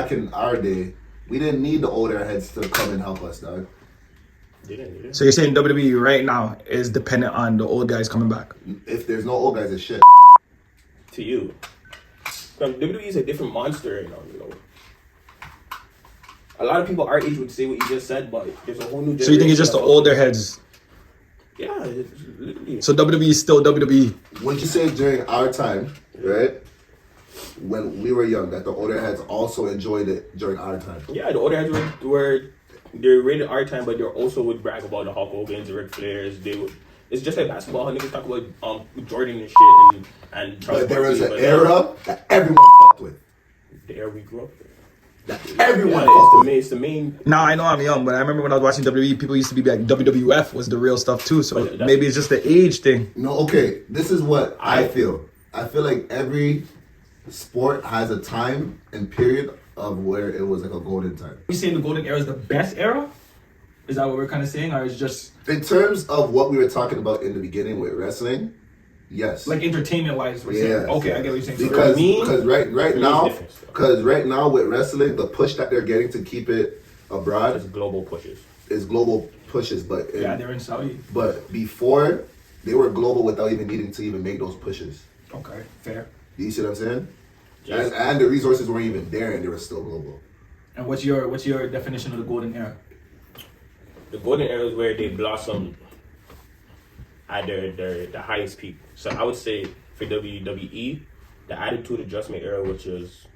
back in our day, we didn't need the older heads to come and help us, dog. They didn't. So you're saying WWE right now is dependent on the old guys coming back? If there's no old guys, it's shit. To you. WWE is a different monster right now, you know. A lot of people our age would say what you just said, but there's a whole new generation. So you think it's just the older heads? Yeah, it's literally. So WWE is still WWE? Would you say during our time, right, when we were young, that the older heads also enjoyed it during our time? Yeah, the older heads they're rated our time, but they also would brag about the Hulk Hogan's, the Ric Flairs. They would. It's just like basketball. How niggas talk about Jordan and shit and Charles. But there was an Barkley, era that everyone fucked with. The era we grew up with. That everyone Yeah, it's the main. Now I know I'm young, but I remember when I was watching WWE, people used to be like WWF was the real stuff too. So maybe it's just the age thing. No, okay. This is what I feel. I feel like every sport has a time and period of where it was like a golden time. You saying the golden era is the best era? Is that what we're kind of saying, or is just in terms of what we were talking about in the beginning with wrestling? Yes. Like entertainment wise, we're saying. Okay, I get what you're saying. Because right now with wrestling, the push that they're getting to keep it abroad is global pushes. But they're in Saudi. But before, they were global without even needing to even make those pushes. Okay, fair. Do you see what I'm saying? Yes. And the resources weren't even there, and they were still global. And what's your definition of the golden era? The golden era is where they blossomed at the highest peak. So I would say for WWE, the Attitude Adjustment era, which is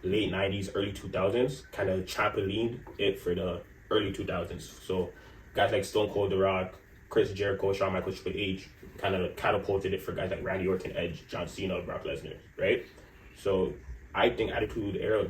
late 90s, early 2000s, kind of trampolined it for the early 2000s. So guys like Stone Cold, The Rock, Chris Jericho, Shawn Michaels, Triple H kind of catapulted it for guys like Randy Orton, Edge, John Cena, Brock Lesnar, right? So I think Attitude Era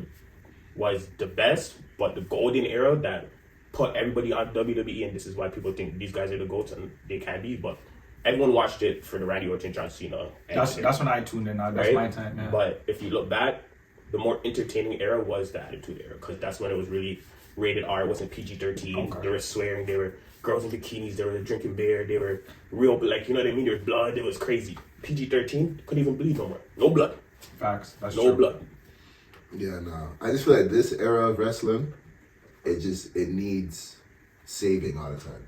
was the best, but the golden era that put everybody on WWE, and this is why people think these guys are the GOATs, and they can be, but everyone watched it for the Randy Orton, John Cena. That's when I tuned in. That's right? My time, yeah. But if you look back, the more entertaining era was the Attitude Era, because that's when it was really rated R. It wasn't PG-13. Okay. They were swearing. They were girls in bikinis. They were drinking beer. They were real, like, you know what I mean? There was blood. It was crazy. PG-13 couldn't even bleed no more. No blood. Facts. That's no true. blood. Yeah, no. I just feel like this era of wrestling, it needs saving all the time.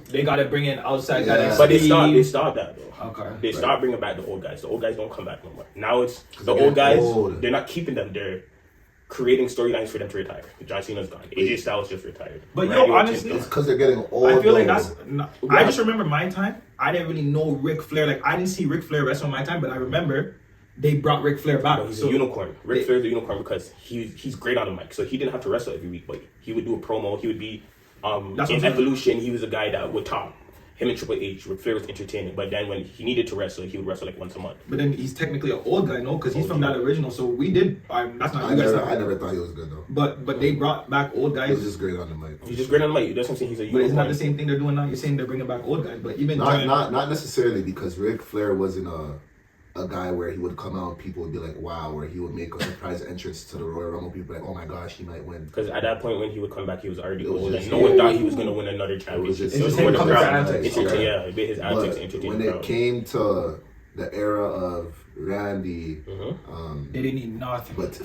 They gotta bring in outside guys. But they stopped that though. Okay. They stopped bringing back the old guys. The old guys don't come back no more. Now it's the old guys. They're not keeping them. They're creating storylines for them to retire. John Cena's gone. AJ Styles just retired. But honestly, it's because they're getting old. I feel like I just remember my time. I didn't really know Ric Flair. Like I didn't see Ric Flair wrestle in my time, but I remember they brought Ric Flair back. He's a unicorn. Ric Flair's a unicorn because he's great on the mic. So he didn't have to wrestle every week, but he would do a promo. He would be in Evolution. He was a guy that would talk. Him and Triple H, Ric Flair was entertaining, but then when he needed to wrestle, he would wrestle like once a month. But then he's technically an old guy, no? Because he's from that original. So we did. That's not. I never thought he was good though. But they brought back old guys. He was just great on the mic. He's just great on the mic. That's what I'm saying. He's a unicorn. But it's not the same thing they're doing now. You're saying they're bringing back old guys, but even not necessarily, because Ric Flair wasn't a guy where he would come out and people would be like, wow, or he would make a surprise entrance to the Royal Rumble. People would be like, oh my gosh, he might win. Because at that point when he would come back, he was already old, and no one thought he was going to win another championship. It's just him coming for antics. Yeah, his antics entertained. When it came to the era of Randy, they didn't need nothing. But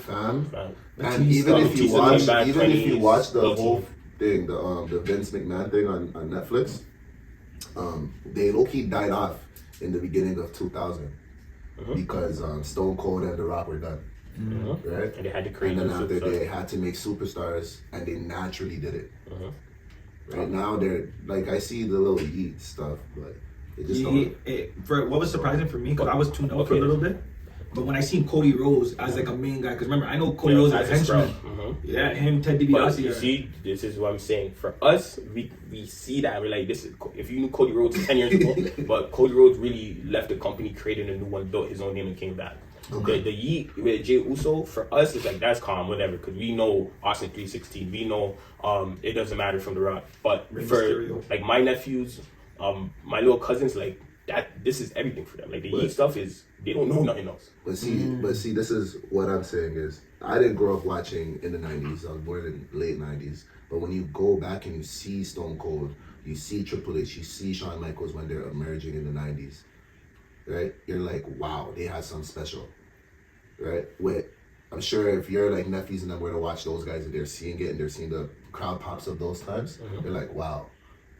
and even if you watch the whole thing, the Vince McMahon thing on Netflix, they low-key died off in the beginning of 2000. Because Stone Cold and The Rock were done, right? And they had to create. And then after they had to make superstars, and they naturally did it. Right now, they're like, I see the little Yeet stuff, but it just what was surprising for me, because I was tuned out for a little bit, but when I seen Cody Rhodes as like a main guy, because remember I know Cody Rhodes as a henchman. Yeah, him, Ted DiBiase. You see, this is what I'm saying. For us, we see that we're like, this is, if you knew Cody Rhodes 10 years ago, but Cody Rhodes really left the company, created a new one, built his own name, and came back. Okay. The Yeet with Jey Uso, for us, it's like, that's calm, whatever, because we know Austin 316, we know it doesn't matter from The Rock. But for like my nephews, my little cousins, like that, this is everything for them. Like the Yeet stuff is, they don't know nothing else. But see, this is what I'm saying is, I didn't grow up watching in the 90s. I was born in the late 90s. But when you go back and you see Stone Cold, you see Triple H, you see Shawn Michaels when they're emerging in the 90s, right? You're like, wow, they had something special, right? With I'm sure if your like nephews and them were to watch those guys and they're seeing it and they're seeing the crowd pops of those times, they're like, wow.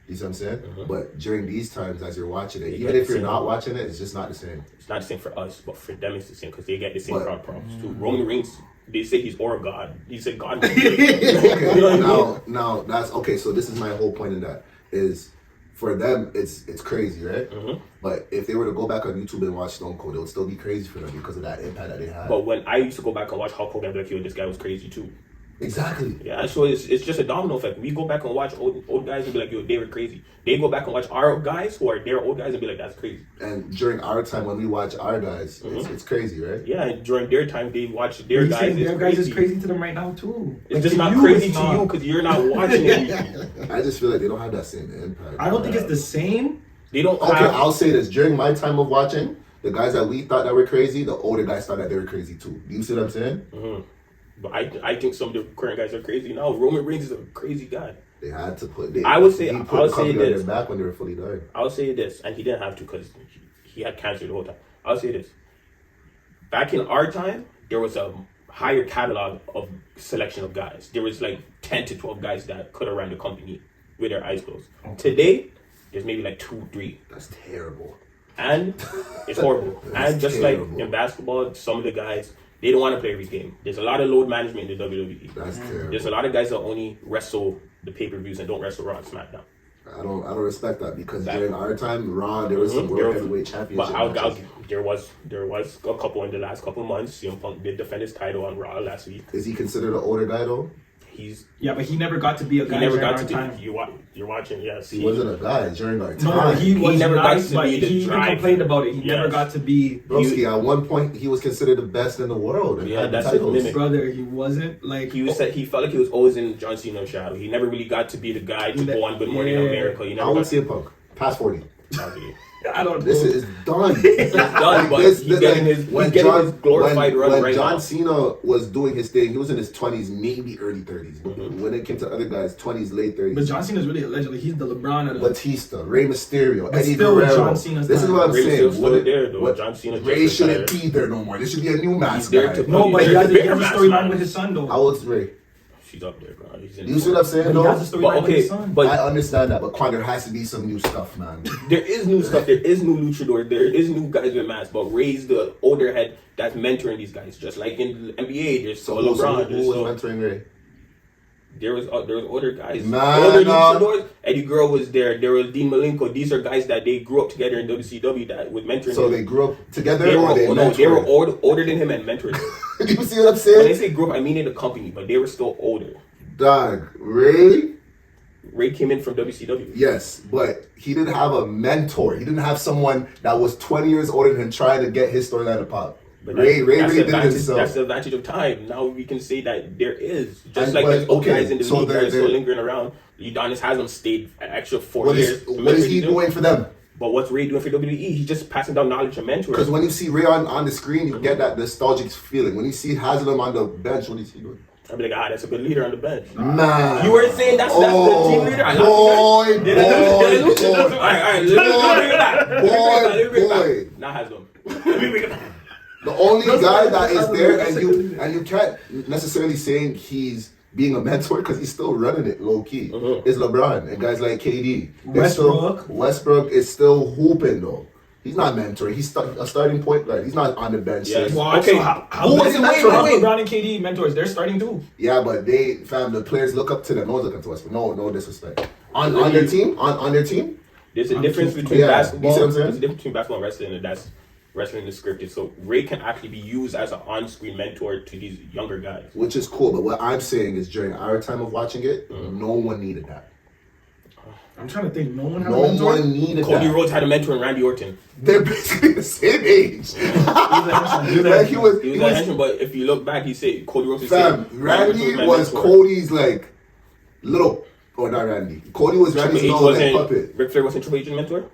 You see what I'm saying? But during these times, as you're watching it, even if you're not watching it, it's just not the same. It's not the same for us, but for them it's the same because they get the same crowd props too. Roman Reigns, they say he's or God. He said God. Okay, now that's okay. So this is my whole point in that is for them it's crazy, right? But if they were to go back on YouTube and watch Stone Cold, it would still be crazy for them because of that impact that they had. But when I used to go back and watch Hulk Hogan, I'd be like, yo, this guy was crazy too. Exactly. Yeah, so it's just a domino effect. We go back and watch old guys and be like, yo, they were crazy. They go back and watch our guys who are their old guys and be like, that's crazy. And during our time when we watch our guys, it's crazy, right? Yeah, and during their time they watch their guys. Their guys is crazy to them right now too. It's like just not crazy to you because you're not watching it. I just feel like they don't have that same impact. I don't think it's the same. They don't. Okay, I'll say this. During my time of watching, the guys that we thought that were crazy, the older guys thought that they were crazy too. Do you see what I'm saying? But I think some of the current guys are crazy now. Roman Reigns is a crazy guy. They had to put. I would say this back when they were fully dying. I would say this, and he didn't have to because he had cancer the whole time. I would say this. Back in our time, there was a higher catalog of selection of guys. There was like 10 to 12 guys that could have ran the company with their eyes closed. Today, there's maybe like 2, 3. That's terrible. And it's horrible. And just terrible. Like in basketball, some of the guys, they don't want to play every game. There's a lot of load management in the WWE. That's terrible. There's a lot of guys that only wrestle the pay-per-views and don't wrestle Raw and SmackDown. I don't respect that because during our time, Raw, there was some world heavyweight championship matches. There was a couple in the last couple months. CM Punk did defend his title on Raw last week. Is he considered an older guy though? But he never got to be a guy. He never got to be. You're watching, yes. He wasn't a guy during our time. No, he never got to be the he even complained about it. He never got to be. Broski, at one point, he was considered the best in the world. And yeah, that's his brother. He wasn't like he felt like he was always in John Cena's shadow. He never really got to be the guy to go on Good Morning America. I would say Punk past 40. I don't know. This is done. It's done, but he's getting his glorified run right now. John Cena was doing his thing, he was in his 20s, maybe early 30s. But when it came to other guys, 20s, late 30s. But John Cena's really allegedly, he's the LeBron of the... Batista, Rey Mysterio, but Eddie still Guerrero. John Cena's this is what I'm saying. There, John Cena Ray shouldn't be there no more. There should be a new mask guy. No, but he has a storyline with his son though. How old's Ray? She's up there, bro. You see what I'm saying, though? But I understand that, but Quan, there has to be some new stuff, man. There is new stuff. There is new luchador. There is new guys with masks. But Ray's the older head that's mentoring these guys. Just like in the NBA, there's LeBron. Who was mentoring Ray? There was older guys. Luchadors. Eddie Guerrero was there. There was Dean Malenko. These are guys that they grew up together in WCW that with mentoring. So they grew up together, they were older than him and mentoring him. Do you see what I'm saying? When they say grew up, I mean in the company, but they were still older. Dog, Ray came in from WCW. Yes, but he didn't have a mentor. He didn't have someone that was 20 years older than him trying to get his storyline to pop. But Ray did it himself. That's the advantage of time. Now we can say that there is. Just like there's old guys in the league that are still lingering around. Udonis Haslam stayed an extra 4 years. What is he doing for them? But what's Ray doing for WWE? He's just passing down knowledge and mentoring. Because when you see Ray on the screen, you get that nostalgic feeling. When you see Haslam on the bench, what is he doing? I'd be like, that's a good leader on the bench. Man. You weren't saying that's the team leader? Boy. Not Haslam. The only guy that is there, and you can't necessarily saying he's being a mentor because he's still running it low key, is LeBron and guys like KD. Westbrook is still hooping though. He's not mentoring. He's a starting point guard. He's not on the bench. Yes. Well, okay. Who was LeBron and KD mentors? They're starting too. Yeah, but the players look up to them. No one's looking to us. No disrespect. On their team. There's a difference between basketball. You see what I'm saying? There's a difference between basketball and wrestling, and that's wrestling is scripted. So Ray can actually be used as an on-screen mentor to these younger guys, which is cool. But what I'm saying is, during our time of watching it, no one needed that. I'm trying to think. No one needed Cody that. Rhodes had a mentor in Randy Orton. They're basically the same age. He was a henchman, but if you look back, he said Cody Rhodes. Randy was Cody's like little, or not Randy. Cody was Randy's little puppet. Ric Flair wasn't Triple H's mentor.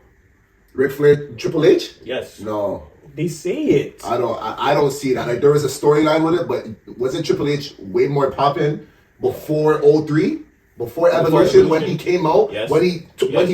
Ric Flair, Triple H? Yes. No. They say it. I don't see that. Like there was a storyline with it, but wasn't Triple H way more popping before 03? Before Evolution, when he came out, when he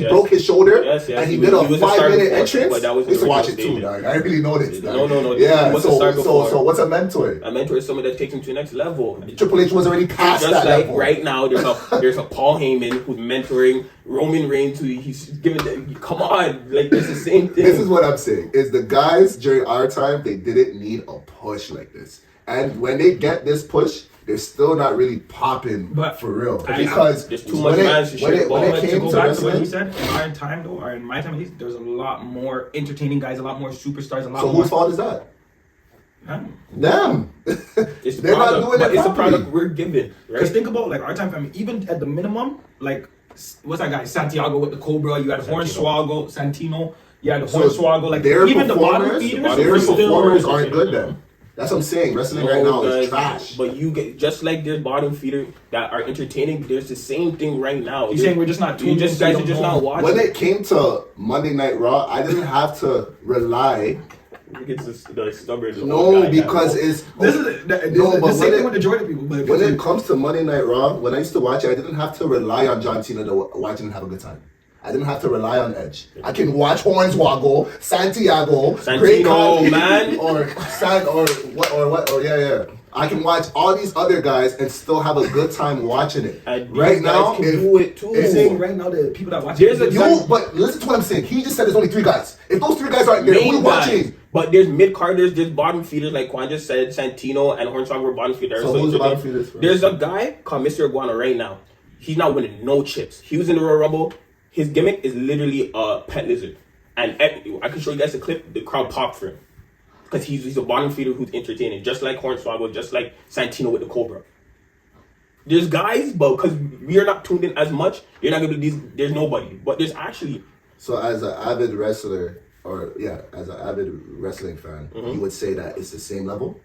broke his shoulder, and he did a 5-minute entrance. I used to watch it too, dog. I really know this. No. Yeah. So what's a mentor? A mentor is someone that takes him to the next level. Triple H was already past just that like level. Right now, there's a Paul Heyman who's mentoring Roman Reigns. He's giving. Come on, like it's the same thing. This is what I'm saying. Is the guys during our time, they didn't need a push like this, and when they get this push, they're still not really popping, but for real, because there's too much man to share. When it came to back to what he said, in our time though, or in my time at least, there's a lot more entertaining guys, a lot more superstars, a lot more. So whose fault is that? Them. It's they're not doing it. It's a product we're given. Because think about like our time family, even at the minimum, like what's that guy Santiago with the Cobra? You had Hornswoggle, Santino. You had Hornswoggle. Like even the bottom feeders, their performers aren't good then. That's what I'm saying. Wrestling right now is trash. But you get just like there's bottom feeders that are entertaining. There's the same thing right now. You're saying we're just not tuned. Guys are just not watching. When it came to Monday Night Raw, I didn't have to rely. The stubborn. No, because it's the same thing with the Jordan people. But when it comes to Monday Night Raw, when I used to watch it, I didn't have to rely on John Cena to watch and have a good time. I didn't have to rely on Edge. I can watch Hornswoggle, Santiago, Great Khali, man, yeah. I can watch all these other guys and still have a good time watching it. Right now, do it too. Saying right now the people that watch but listen to what I'm saying. He just said there's only 3 guys. If those 3 guys aren't there, who are watching? But there's mid-carders, there's bottom feeders, like Quan just said, Santino and Hornswoggle were bottom feeders. So who's the bottom feeders? There's a guy called Mr. Iguana right now. He's not winning no chips. He was in the Royal Rumble. His gimmick is literally a pet lizard. And I can show you guys a clip. The crowd popped for him. Because he's a bottom feeder who's entertaining. Just like Hornswoggle, just like Santino with the Cobra. There's guys, but because we are not tuned in as much, you're not going to be there's nobody. But there's actually... So as an avid wrestler, as an avid wrestling fan, you would say that it's the same level?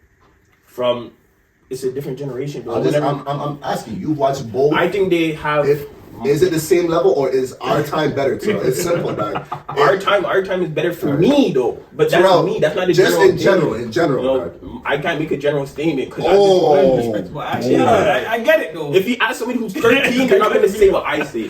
It's a different generation. Bro. I'm asking you. You've watched both. I think they have... Is it the same level or is our time better too? It's simple, man. Our time is better for me though. But that's me. That's not the just general in general. I can't make a general statement because I get it though. If you ask somebody who's 13, they're not going to say what I say.